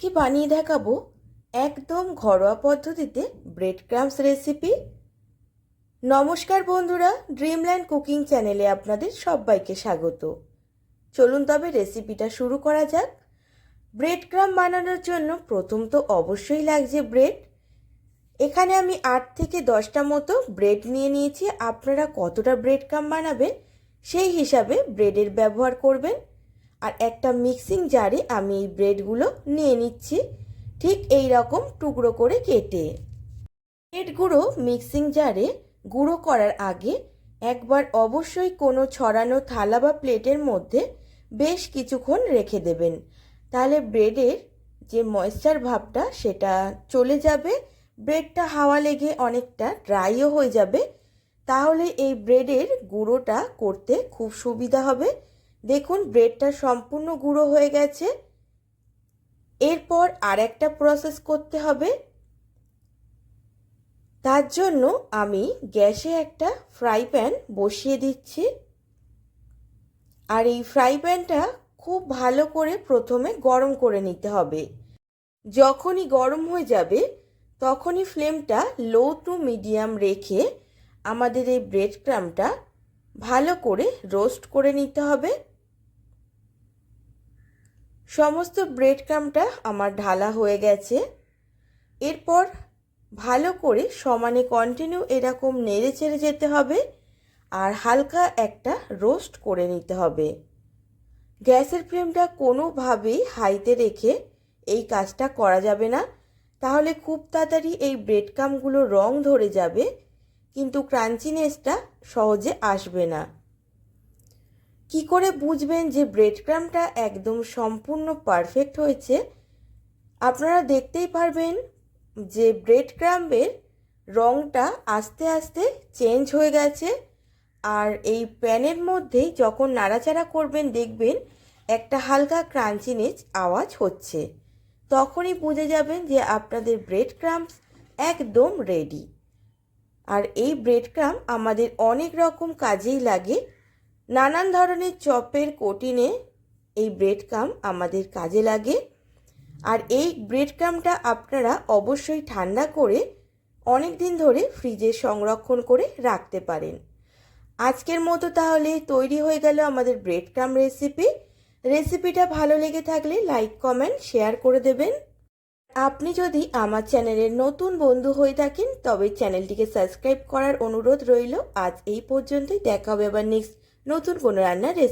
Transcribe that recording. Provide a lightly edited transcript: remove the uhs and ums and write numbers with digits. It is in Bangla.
আজকে বানিয়ে দেখাবো একদম ঘরোয়া পদ্ধতিতে ব্রেড ক্রাম্বস রেসিপি। নমস্কার বন্ধুরা, ড্রিমল্যান্ড কুকিং চ্যানেলে আপনাদের সবাইকে স্বাগত। চলুন তবে রেসিপিটা শুরু করা যাক। ব্রেড ক্রাম্ব বানানোর জন্য প্রথম তো অবশ্যই লাগছে ব্রেড। এখানে আমি 8 থেকে 10টা মতো ব্রেড নিয়ে নিয়েছি। আপনারা কতটা ব্রেড ক্রাম্ব বানাবেন সেই হিসাবে ব্রেডের ব্যবহার করবেন। আর একটা মিক্সিং জারে আমি এই ব্রেডগুলো নিয়ে নিচ্ছি, ঠিক এই রকম টুকরো করে কেটে। ব্রেডগুলো মিক্সিং জারে গুঁড়ো করার আগে একবার অবশ্যই কোনো ছড়ানো থালা বা প্লেটের মধ্যে বেশ কিছুক্ষণ রেখে দেবেন। তাহলে ব্রেডের যে ময়েশ্চার ভাবটা সেটা চলে যাবে, ব্রেডটা হাওয়া লেগে অনেকটা ড্রাইও হয়ে যাবে। তাহলে এই ব্রেডের গুঁড়োটা করতে খুব সুবিধা হবে। দেখুন ব্রেডটা সম্পূর্ণ গুঁড়ো হয়ে গেছে। এরপর আর একটা প্রসেস করতে হবে। তার জন্য আমি গ্যাসে একটা ফ্রাই প্যান বসিয়ে দিচ্ছি। আর এই ফ্রাই প্যানটা খুব ভালো করে প্রথমে গরম করে নিতে হবে। যখনই গরম হয়ে যাবে তখনই ফ্লেমটা লো টু মিডিয়াম রেখে আমাদের এই ব্রেড ক্রাম্বটা ভালো করে রোস্ট করে নিতে হবে। সমস্ত ব্রেড ক্রাম্বটা আমার ঢালা হয়ে গেছে। এরপর ভালো করে সমানে কন্টিনিউ এরকম নেড়ে চেড়ে যেতে হবে আর হালকা একটা রোস্ট করে নিতে হবে। গ্যাসের ফ্লেমটা কোনোভাবেই হাইতে রেখে এই কাজটা করা যাবে না, তাহলে খুব তাড়াতাড়ি এই ব্রেড ক্রাম্বগুলো রং ধরে যাবে, কিন্তু ক্রাঞ্চিনেসটা সহজে আসবে না। কি করে বুঝবেন যে ব্রেড ক্রাম্বটা একদম সম্পূর্ণ পারফেক্ট হয়েছে? আপনারা দেখতেই পারবেন যে ব্রেড ক্রাম্বের রংটা আস্তে আস্তে চেঞ্জ হয়ে গেছে। আর এই প্যানের মধ্যেই যখন নাড়াচাড়া করবেন দেখবেন একটা হালকা ক্রাঞ্চিনেস আওয়াজ হচ্ছে। তখনই বুঝে যাবেন যে আপনাদের ব্রেড ক্রাম্বস একদম রেডি। আর এই ব্রেড ক্রাম্ব আমাদের অনেক রকম কাজেই লাগে। নানান ধরনের চপের কোটিনে এই ব্রেড ক্রাম্ব আমাদের কাজে লাগে। আর এই ব্রেড ক্রাম্বটা আপনারা অবশ্যই ঠান্ডা করে অনেক দিন ধরে ফ্রিজে সংরক্ষণ করে রাখতে পারেন। আজকের মতো তাহলে তৈরি হয়ে গেল আমাদের ব্রেড ক্রাম্ব রেসিপিটা ভালো লেগে থাকলে লাইক কমেন্ট শেয়ার করে দেবেন। আপনি যদি আমার চ্যানেলের নতুন বন্ধু হয়ে থাকেন তবে চ্যানেলটিকে সাবস্ক্রাইব করার অনুরোধ রইল। আজ এই পর্যন্তই, দেখা হবে আবার নেক্সট নতুন কোনো রান্নার রেসিপি।